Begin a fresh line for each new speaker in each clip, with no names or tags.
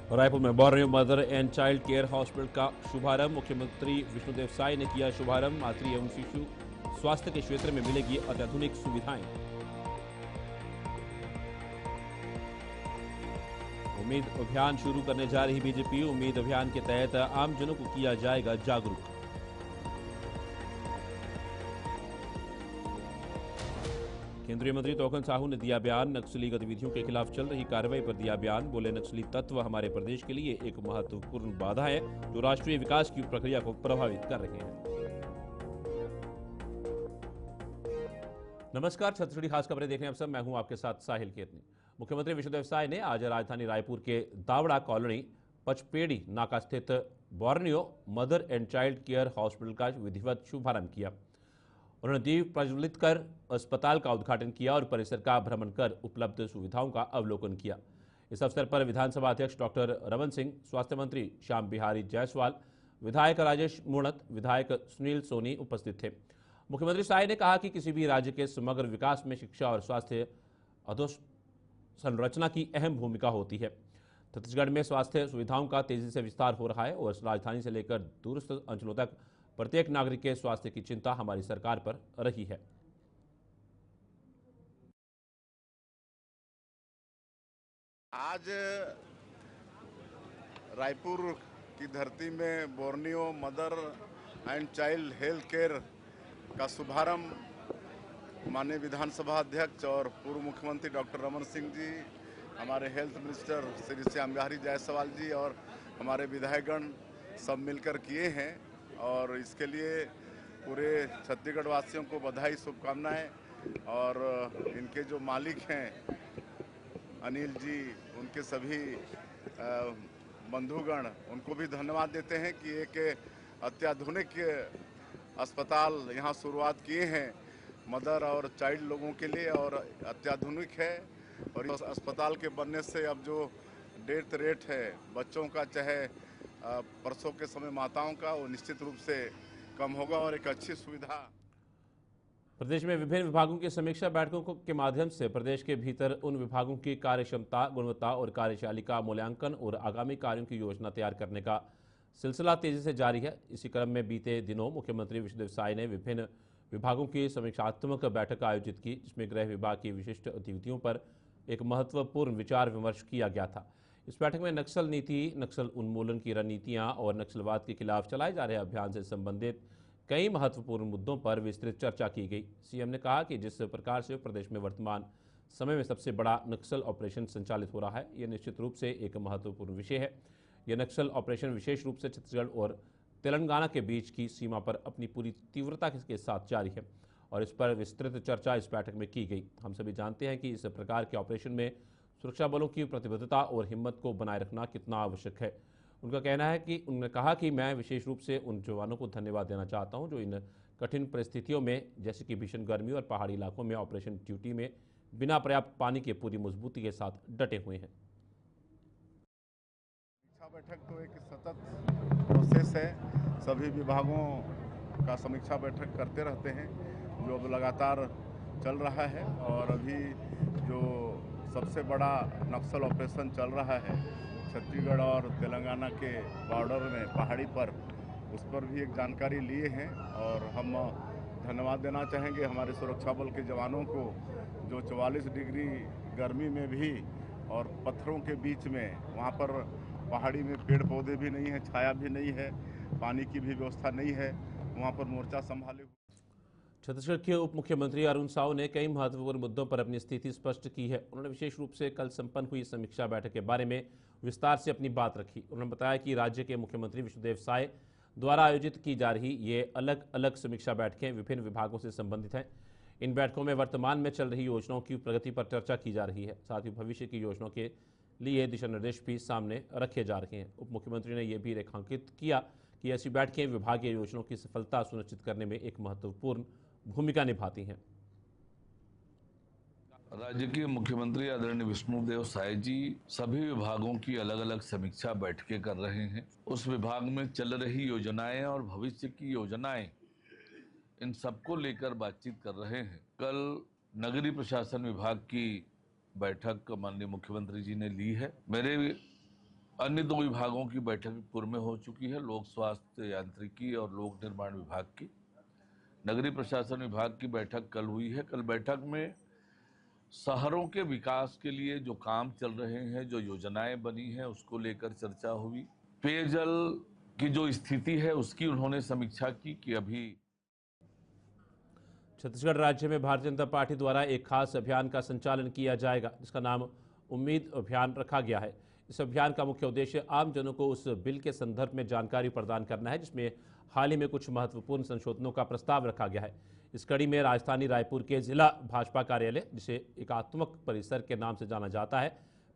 रायपुर में Borneo mother and child care hospital का शुभारंभ। मुख्यमंत्री विष्णुदेव साय ने किया शुभारंभ। मातृ एवं शिशु स्वास्थ्य के क्षेत्र में मिलेगी अत्याधुनिक सुविधाएं। उम्मीद अभियान शुरू करने जा रही बीजेपी। उम्मीद अभियान के तहत आमजनों को किया जाएगा जागरूक। केंद्रीय मंत्री तोकन साहू ने दिया बयान। नक्सली गतिविधियों के खिलाफ चल रही कार्रवाई पर दिया बयान। बोले, नक्सली तत्व हमारे प्रदेश के लिए एक महत्वपूर्ण बाधा है जो राष्ट्रीय विकास की प्रक्रिया को प्रभावित कर रहे हैं। नमस्कार, छत्तीसगढ़ी खास खबरें देख रहे हैं आप सब। मैं हूं आपके साथ साहिल केतनी। मुख्यमंत्री विष्णुदेव साय ने आज राजधानी रायपुर के दावड़ा कॉलोनी पचपेड़ी नाका स्थित Borneo mother and child care hospital का विधिवत शुभारंभ किया। उन्होंने दीप प्रज्वलित कर अस्पताल का उद्घाटन किया और परिसर का भ्रमण कर उपलब्ध सुविधाओं का अवलोकन किया। इस अवसर पर विधानसभा अध्यक्ष डॉक्टर रमन सिंह, स्वास्थ्य मंत्री श्याम बिहारी जायसवाल, विधायक राजेश मूणत, विधायक सुनील सोनी उपस्थित थे। मुख्यमंत्री साय ने कहा कि किसी भी राज्य के समग्र विकास में शिक्षा और स्वास्थ्य अधोसंरचना की अहम भूमिका होती है। छत्तीसगढ़ में स्वास्थ्य सुविधाओं का तेजी से विस्तार हो रहा है और राजधानी से लेकर दूरस्थ अंचलों तक प्रत्येक नागरिक के स्वास्थ्य की चिंता हमारी सरकार पर रही है।
आज रायपुर की धरती में Borneo mother and child health care का शुभारंभ माननीय विधानसभा अध्यक्ष और पूर्व मुख्यमंत्री डॉक्टर रमन सिंह जी, हमारे हेल्थ मिनिस्टर श्री श्याम बिहारी जायसवाल जी और हमारे विधायकगण सब मिलकर किए हैं। और इसके लिए पूरे छत्तीसगढ़ वासियों को बधाई, शुभकामनाएं। और इनके जो मालिक हैं अनिल जी, उनके सभी बंधुगण, उनको भी धन्यवाद देते हैं कि एक अत्याधुनिक अस्पताल यहाँ शुरुआत किए हैं मदर और चाइल्ड लोगों के लिए, और अत्याधुनिक है। और इस अस्पताल के बनने से अब जो डेथ रेट है बच्चों का, चाहे प्रसव के समय माताओं का, वो निश्चित रूप से कम होगा और एक अच्छी सुविधा।
प्रदेश में विभिन्न विभागों की समीक्षा बैठकों के माध्यम से प्रदेश के भीतर उन विभागों की कार्यक्षमता, गुणवत्ता और कार्यशैली का मूल्यांकन और आगामी कार्यों की योजना तैयार करने का सिलसिला तेजी से जारी है। इसी क्रम में बीते दिनों मुख्यमंत्री विष्णुदेव साय ने विभिन्न विभागों की समीक्षात्मक बैठक आयोजित की, जिसमें गृह विभाग की विशिष्ट गतिविधियों पर एक महत्वपूर्ण विचार विमर्श किया गया था। इस बैठक में नक्सल नीति, नक्सल उन्मूलन की रणनीतियां और नक्सलवाद के खिलाफ चलाए जा रहे अभियान से संबंधित कई महत्वपूर्ण मुद्दों पर विस्तृत चर्चा की गई। सीएम ने कहा कि जिस प्रकार से प्रदेश में वर्तमान समय में सबसे बड़ा नक्सल ऑपरेशन संचालित हो रहा है, यह निश्चित रूप से एक महत्वपूर्ण विषय है। यह नक्सल ऑपरेशन विशेष रूप से छत्तीसगढ़ और तेलंगाना के बीच की सीमा पर अपनी पूरी तीव्रता के साथ जारी है और इस पर विस्तृत चर्चा इस बैठक में की गई। हम सभी जानते हैं कि इस प्रकार के ऑपरेशन में सुरक्षा बलों की प्रतिबद्धता और हिम्मत को बनाए रखना कितना आवश्यक है। उनका कहना है कि उन्होंने कहा कि मैं विशेष रूप से उन जवानों को धन्यवाद देना चाहता हूं जो इन कठिन परिस्थितियों में, जैसे कि भीषण गर्मी और पहाड़ी इलाकों में ऑपरेशन ड्यूटी में बिना पर्याप्त पानी के पूरी मजबूती के साथ डटे हुए हैं।
समीक्षा बैठक तो एक सतत प्रोसेस है, सभी विभागों का समीक्षा बैठक करते रहते हैं, जो अब लगातार चल रहा है। और अभी जो सबसे बड़ा नक्सल ऑपरेशन चल रहा है छत्तीसगढ़ और तेलंगाना के बॉर्डर में पहाड़ी पर, उस पर भी एक जानकारी लिए हैं। और हम धन्यवाद देना चाहेंगे हमारे सुरक्षा बल के जवानों को, जो 44 डिग्री गर्मी में भी और पत्थरों के बीच में, वहाँ पर पहाड़ी में पेड़ पौधे भी नहीं है, छाया भी नहीं है, पानी की भी व्यवस्था नहीं है, वहाँ पर मोर्चा संभाले हुए।
छत्तीसगढ़ के उप मुख्यमंत्री अरुण साव ने कई महत्वपूर्ण मुद्दों पर अपनी स्थिति स्पष्ट की है। उन्होंने विशेष रूप से कल संपन्न हुई समीक्षा बैठक के बारे में विस्तार से अपनी बात रखी। उन्होंने बताया कि राज्य के मुख्यमंत्री विष्णुदेव साय द्वारा आयोजित की जा रही ये अलग अलग समीक्षा बैठकें विभिन्न विभागों से संबंधित हैं। इन बैठकों में वर्तमान में चल रही योजनाओं की प्रगति पर चर्चा की जा रही है, साथ ही भविष्य की योजनाओं के लिए दिशा निर्देश भी सामने रखे जा रहे हैं। उप मुख्यमंत्री ने यह भी रेखांकित किया कि ऐसी बैठकें विभागीय योजनाओं की सफलता सुनिश्चित करने में एक महत्वपूर्ण भूमिका निभाती हैं।
राज्य के मुख्यमंत्री आदरणीय विष्णुदेव साय जी सभी विभागों की अलग अलग समीक्षा बैठकें कर रहे हैं। उस विभाग में चल रही योजनाएं और भविष्य की योजनाएं, इन सबको लेकर बातचीत कर रहे हैं। कल नगरीय प्रशासन विभाग की बैठक माननीय मुख्यमंत्री जी ने ली है। मेरे अन्य 2 विभागों की बैठक पूर्व में हो चुकी है, लोक स्वास्थ्य यांत्रिकी और लोक निर्माण विभाग की। नगरीय प्रशासन विभाग की बैठक कल हुई है। कल बैठक में शहरों के विकास के लिए जो काम चल रहे हैं, जो योजनाएं बनी हैं, उसको लेकर चर्चा हुई। पेयजल की जो स्थिति है उसकी उन्होंने समीक्षा की कि अभी
छत्तीसगढ़ राज्य में भारतीय जनता पार्टी द्वारा एक खास अभियान का संचालन किया जाएगा, जिसका नाम उम्मीद अभियान रखा गया है। इस अभियान का मुख्य उद्देश्य आमजनों को उस बिल के संदर्भ में जानकारी प्रदान करना है, जिसमें हाल ही में कुछ महत्वपूर्ण संशोधनों का प्रस्ताव रखा गया है। इस कड़ी में राजधानी रायपुर के जिला भाजपा कार्यालय, जिसे एकात्मक परिसर के नाम से जाना जाता है,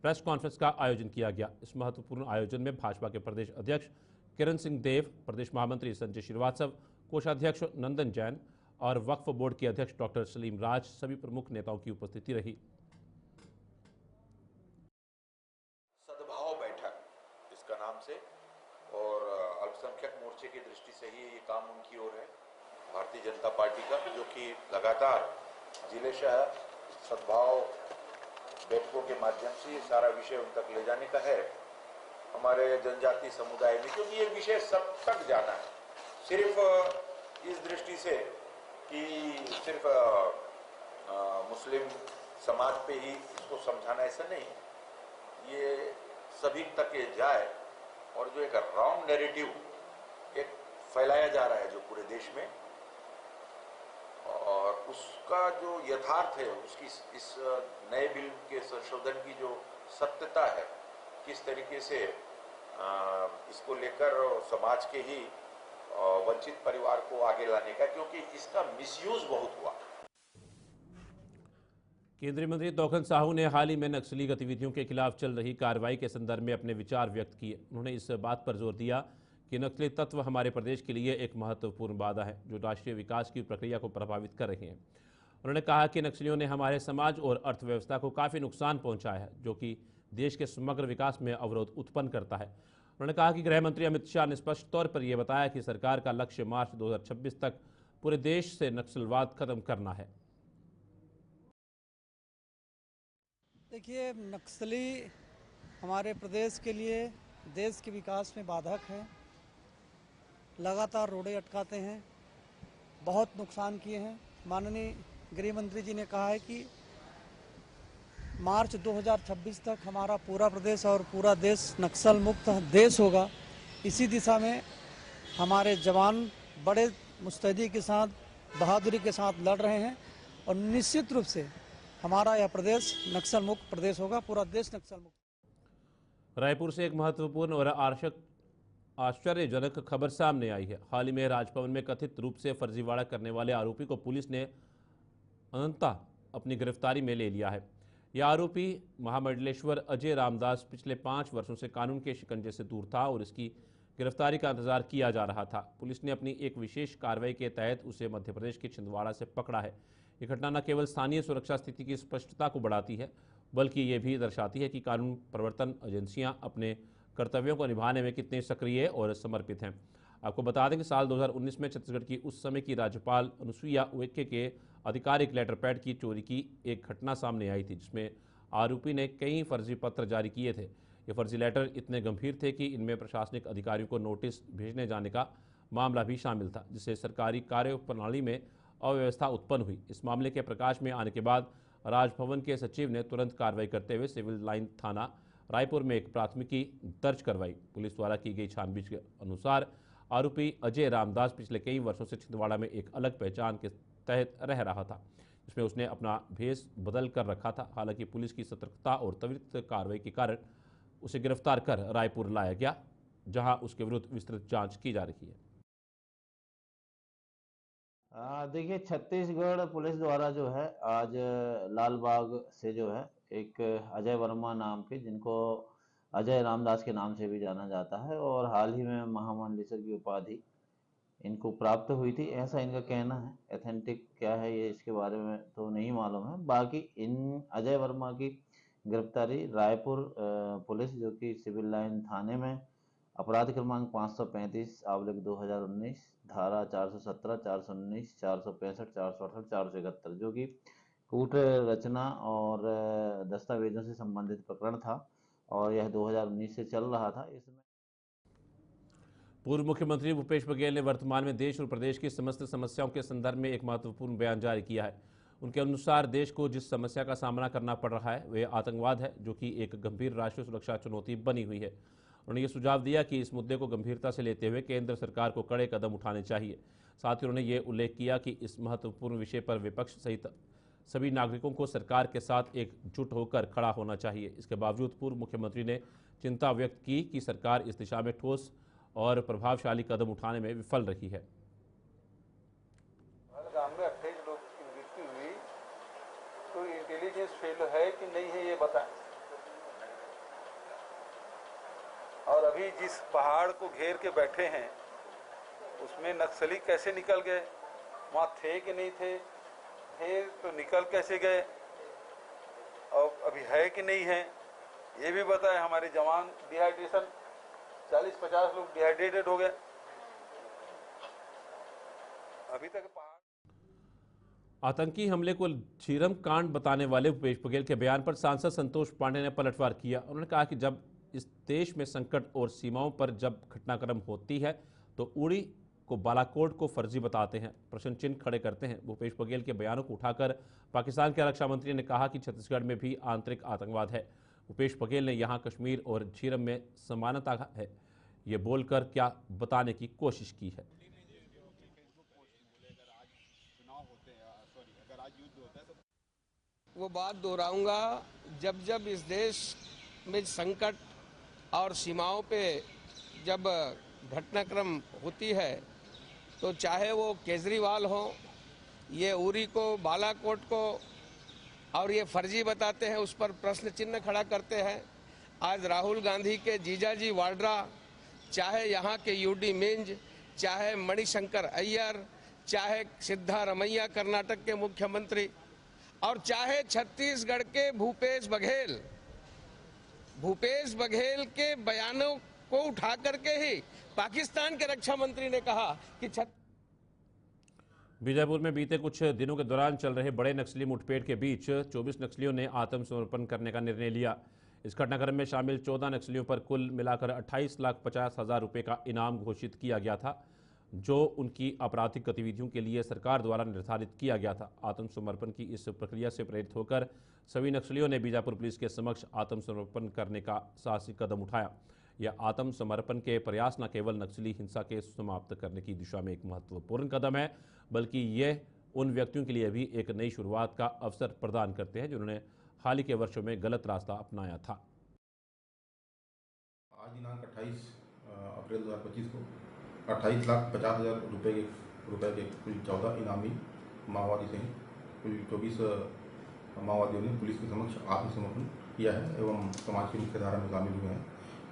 प्रेस कॉन्फ्रेंस का आयोजन किया गया। इस महत्वपूर्ण आयोजन में भाजपा के प्रदेश अध्यक्ष किरण सिंह देव, प्रदेश महामंत्री संजय श्रीवास्तव, कोषाध्यक्ष नंदन जैन और वक्फ बोर्ड के अध्यक्ष डॉक्टर सलीम राज, सभी प्रमुख नेताओं की उपस्थिति रही।
सद्भाव बैठक इसका नाम से, और अल्पसंख्यक मोर्चे की दृष्टि से ही ये काम उनकी ओर है, भारतीय जनता पार्टी का, जो कि लगातार जिले शहर सद्भाव बैठकों के माध्यम से ये सारा विषय उन तक ले जाने का है हमारे जनजातीय समुदाय में, क्योंकि ये विषय सब तक जाना है। सिर्फ इस दृष्टि से कि सिर्फ मुस्लिम समाज पे ही इसको समझाना, ऐसा नहीं, ये सभी तक ये जाए। और जो एक रॉन्ग नैरेटिव एक फैलाया जा रहा है जो पूरे देश में, और उसका जो यथार्थ है, उसकी इस नए बिल के संशोधन की जो सत्यता है, किस तरीके से इसको लेकर समाज के ही वंचित परिवार को आगे लाने का, क्योंकि इसका मिसयूज बहुत हुआ।
केंद्रीय मंत्री तोखन साहू ने हाल ही में नक्सली गतिविधियों के खिलाफ चल रही कार्रवाई के संदर्भ में अपने विचार व्यक्त किए। उन्होंने इस बात पर जोर दिया कि नक्सली तत्व हमारे प्रदेश के लिए एक महत्वपूर्ण बाधा है, जो राष्ट्रीय विकास की प्रक्रिया को प्रभावित कर रहे हैं। उन्होंने कहा कि नक्सलियों ने हमारे समाज और अर्थव्यवस्था को काफ़ी नुकसान पहुंचाया है, जो कि देश के समग्र विकास में अवरोध उत्पन्न करता है। उन्होंने कहा कि गृह मंत्री अमित शाह ने स्पष्ट तौर पर यह बताया कि सरकार का लक्ष्य मार्च 2026 तक पूरे देश से नक्सलवाद खत्म करना है।
देखिए, नक्सली हमारे प्रदेश के लिए, देश के विकास में बाधक हैं। लगातार रोडें अटकाते हैं, बहुत नुकसान किए हैं। माननीय गृह मंत्री जी ने कहा है कि मार्च 2026 तक हमारा पूरा प्रदेश और पूरा देश नक्सल मुक्त देश होगा। इसी दिशा में हमारे जवान बड़े मुस्तैदी के साथ, बहादुरी के साथ लड़ रहे हैं, और निश्चित रूप से हमारा यह प्रदेश नक्सल मुक्त प्रदेश होगा, पूरा देश नक्सल मुक्त।
रायपुर से एक महत्वपूर्ण और आश्चर्यजनक खबर सामने आई है। हाल ही में राजभवन में कथित रूप से फर्जीवाड़ा करने वाले आरोपी को पुलिस ने अनंतः अपनी गिरफ्तारी में ले लिया है। यह आरोपी महामंडलेश्वर अजय रामदास पिछले 5 वर्षों से कानून के शिकंजे से दूर था और इसकी गिरफ्तारी का इंतजार किया जा रहा था। पुलिस ने अपनी एक विशेष कार्रवाई के तहत उसे मध्य प्रदेश के छिंदवाड़ा से पकड़ा है। यह घटना न केवल स्थानीय सुरक्षा स्थिति की स्पष्टता को बढ़ाती है, बल्कि ये भी दर्शाती है कि कानून प्रवर्तन एजेंसियां अपने कर्तव्यों को निभाने में कितने सक्रिय और समर्पित हैं। आपको बता दें कि साल 2019 में छत्तीसगढ़ की उस समय की राज्यपाल अनुसुईया उइके के आधिकारिक लेटर पैड की चोरी की एक घटना सामने आई थी, जिसमें आरोपी ने कई फर्जी पत्र जारी किए थे। ये फर्जी लेटर इतने गंभीर थे कि इनमें प्रशासनिक अधिकारियों को नोटिस भेजने जाने का मामला भी शामिल था, जिससे सरकारी कार्य प्रणाली में अव्यवस्था उत्पन्न हुई। इस मामले के प्रकाश में आने के बाद राजभवन के सचिव ने तुरंत कार्रवाई करते हुए सिविल लाइन थाना रायपुर में एक प्राथमिकी दर्ज करवाई। पुलिस द्वारा की गई छानबीन के अनुसार आरोपी अजय रामदास पिछले कई वर्षों से छिंदवाड़ा में एक अलग पहचान के तहत रह रहा था, जिसमें उसने अपना भेष बदल कर रखा था। हालांकि पुलिस की सतर्कता और त्वरित कार्रवाई के कारण उसे गिरफ्तार कर रायपुर लाया गया, जहां उसके विरुद्ध विस्तृत जांच की जा रही है।
देखिए, छत्तीसगढ़ पुलिस द्वारा जो है आज लालबाग से जो है एक अजय वर्मा नाम के, जिनको अजय रामदास के नाम से भी जाना जाता है, और हाल ही में महामंडलेश्वर की उपाधि इनको प्राप्त हुई थी, ऐसा इनका कहना है। एथेंटिक क्या है ये इसके बारे में तो नहीं मालूम है। बाकी इन अजय वर्मा की गिरफ्तारी रायपुर पुलिस, जो कि सिविल लाइन थाने में अपराध क्रमांक 535/2019 धारा 417, 419, 465, 468, 471, जो कि कूट रचना और दस्तावेजों से संबंधित प्रकरण था, और यह 2019 से चल रहा था। इसमें
पूर्व मुख्यमंत्री भूपेश बघेल ने वर्तमान में देश और प्रदेश की समस्त समस्याओं के संदर्भ में एक महत्वपूर्ण बयान जारी किया है। उनके अनुसार देश को जिस समस्या का सामना करना पड़ रहा है वह आतंकवाद है, जो कि एक गंभीर राष्ट्रीय सुरक्षा चुनौती बनी हुई है। उन्होंने ये सुझाव दिया कि इस मुद्दे को गंभीरता से लेते हुए केंद्र सरकार को कड़े कदम उठाने चाहिए। साथ ही उन्होंने ये उल्लेख किया कि इस महत्वपूर्ण विषय पर विपक्ष सहित सभी नागरिकों को सरकार के साथ एकजुट होकर खड़ा होना चाहिए। इसके बावजूद पूर्व मुख्यमंत्री ने चिंता व्यक्त की कि सरकार इस दिशा में ठोस और प्रभावशाली कदम उठाने में विफल रही है।
गांव में 28 लोग की मृत्यु हुई, तो इंटेलिजेंस फेल है कि नहीं है ये बताएं। और अभी जिस पहाड़ को घेर के बैठे हैं उसमें नक्सली कैसे निकल गए, वहाँ थे कि नहीं थे, तो निकल कैसे गए, और अभी है कि नहीं है ये भी बताएं। हमारे जवान डिहाइड्रेशन 40-50 लोग डिहाइड्रेटेड हो गए अभी तक।
आतंकी हमले को झीरम कांड बताने वाले भूपेश बघेल के बयान पर सांसद संतोष पांडे ने पलटवार किया। उन्होंने कहा कि जब इस देश में संकट और सीमाओं पर जब घटनाक्रम होती है तो उड़ी को बालाकोट को फर्जी बताते हैं, प्रश्न चिन्ह खड़े करते हैं। भूपेश बघेल के बयानों को उठाकर पाकिस्तान के रक्षा मंत्री ने कहा कि छत्तीसगढ़ में भी आंतरिक आतंकवाद है। भूपेश बघेल ने यहाँ कश्मीर और झीरम में समानता है, ये बोलकर क्या बताने की कोशिश की है।
वो बात दोहराऊंगा, जब जब इस देश में संकट और सीमाओं पे जब घटनाक्रम होती है तो चाहे वो केजरीवाल हो, ये उरी को, बालाकोट को, और ये फर्जी बताते हैं, उस पर प्रश्न चिन्ह खड़ा करते हैं। आज राहुल गांधी के जीजाजी वाड्रा, चाहे यहाँ के यूडी मिंज, चाहे मणिशंकर अय्यर, चाहे सिद्धारमैया कर्नाटक के मुख्यमंत्री, और चाहे छत्तीसगढ़ के भूपेश बघेल के बयानों को उठा करके ही पाकिस्तान के रक्षा मंत्री ने कहा कि
बीजापुर में बीते कुछ दिनों के दौरान चल रहे बड़े नक्सली मुठभेड़ के बीच 24 नक्सलियों ने आत्मसमर्पण करने का निर्णय लिया। इस घटनाक्रम में शामिल 14 नक्सलियों पर कुल मिलाकर 28,50,000 रुपये का इनाम घोषित किया गया था, जो उनकी आपराधिक गतिविधियों के लिए सरकार द्वारा निर्धारित किया गया था। आत्मसमर्पण की इस प्रक्रिया से प्रेरित होकर सभी नक्सलियों ने बीजापुर पुलिस के समक्ष आत्मसमर्पण करने का साहसिक कदम उठाया। यह आत्मसमर्पण के प्रयास न केवल नक्सली हिंसा के समाप्त करने की दिशा में एक महत्वपूर्ण कदम है, बल्कि यह उन व्यक्तियों के लिए भी एक नई शुरुआत का अवसर प्रदान करते हैं जिन्होंने हाल ही के वर्षों में गलत रास्ता अपनाया था।
आज दिनांक 28 अप्रैल 2025 को 28,50,000 रुपये के कुल 14 इनामी माओवादी से कुल 24 माओवादियों ने पुलिस के समक्ष आत्मसमर्पण किया है एवं समाज की मुख्य धारा में शामिल हुए हैं।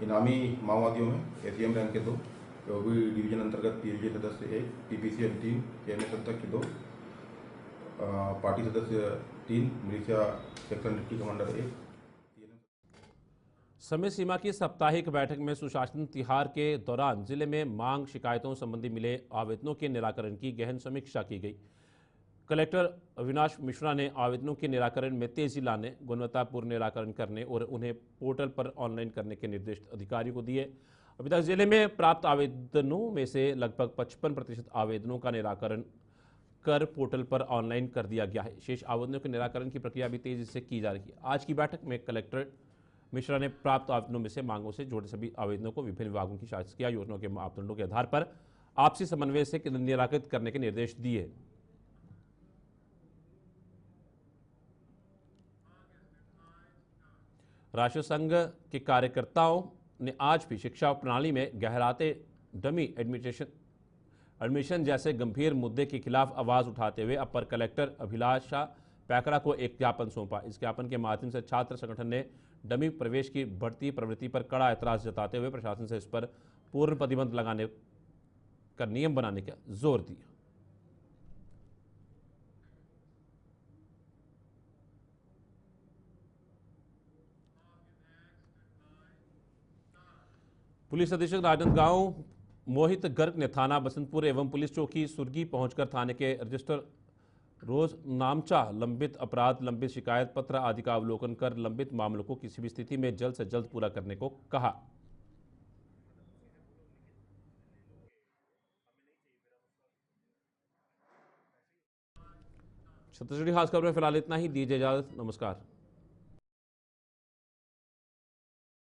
इनामी माओवादियों में एसीएम रैंक के 2, ओबी डिवीजन अंतर्गत पीएलजी सदस्य 1, टीपीसीएल 3, चेयरमैन सदस्य के 2, पार्टी सदस्य 3, मिलिशिया सेक्टर डिप्टी कमांडर 1।
समय सीमा की साप्ताहिक बैठक में सुशासन तिहार के दौरान जिले में मांग शिकायतों संबंधी मिले आवेदनों के निराकरण की गहन समीक्षा की गई। कलेक्टर अविनाश मिश्रा ने आवेदनों के निराकरण में तेजी लाने, गुणवत्तापूर्ण निराकरण करने और उन्हें पोर्टल पर ऑनलाइन करने के निर्देश अधिकारियों को दिए। अभी तक जिले में प्राप्त आवेदनों में से लगभग 55% आवेदनों का निराकरण कर पोर्टल पर ऑनलाइन कर दिया गया है। शेष आवेदनों के निराकरण की प्रक्रिया भी तेजी से की जा रही है। आज की बैठक में कलेक्टर मिश्रा ने प्राप्त आवेदनों में से मांगों से जुड़े सभी आवेदनों को विभिन्न विभागों की शासकीय योजनाओं के मापदंडों के आधार पर आपसी समन्वय से निराकृत करने के निर्देश दिए। राष्ट्रीय संघ के कार्यकर्ताओं ने आज भी शिक्षा प्रणाली में गहराते डमी एडमिशन जैसे गंभीर मुद्दे के खिलाफ आवाज उठाते हुए अपर कलेक्टर अभिलाषा पैकरा को एक ज्ञापन सौंपा। इस ज्ञापन के माध्यम से छात्र संगठन ने डमी प्रवेश की बढ़ती प्रवृत्ति पर कड़ा ऐतराज जताते हुए प्रशासन से इस पर पूर्ण प्रतिबंध लगाने का नियम बनाने का जोर दिया। पुलिस अधीक्षक राजनांदगांव मोहित गर्ग ने थाना बसंतपुर एवं पुलिस चौकी सुरगी पहुंचकर थाने के रजिस्टर रोज नामचा लंबित अपराध, लंबित शिकायत पत्र आदि का अवलोकन कर लंबित मामलों को किसी भी स्थिति में जल्द से जल्द पूरा करने को कहा। छत्तीसगढ़ी खास खबर में फिलहाल इतना ही। दीजिए इजाजत, नमस्कार।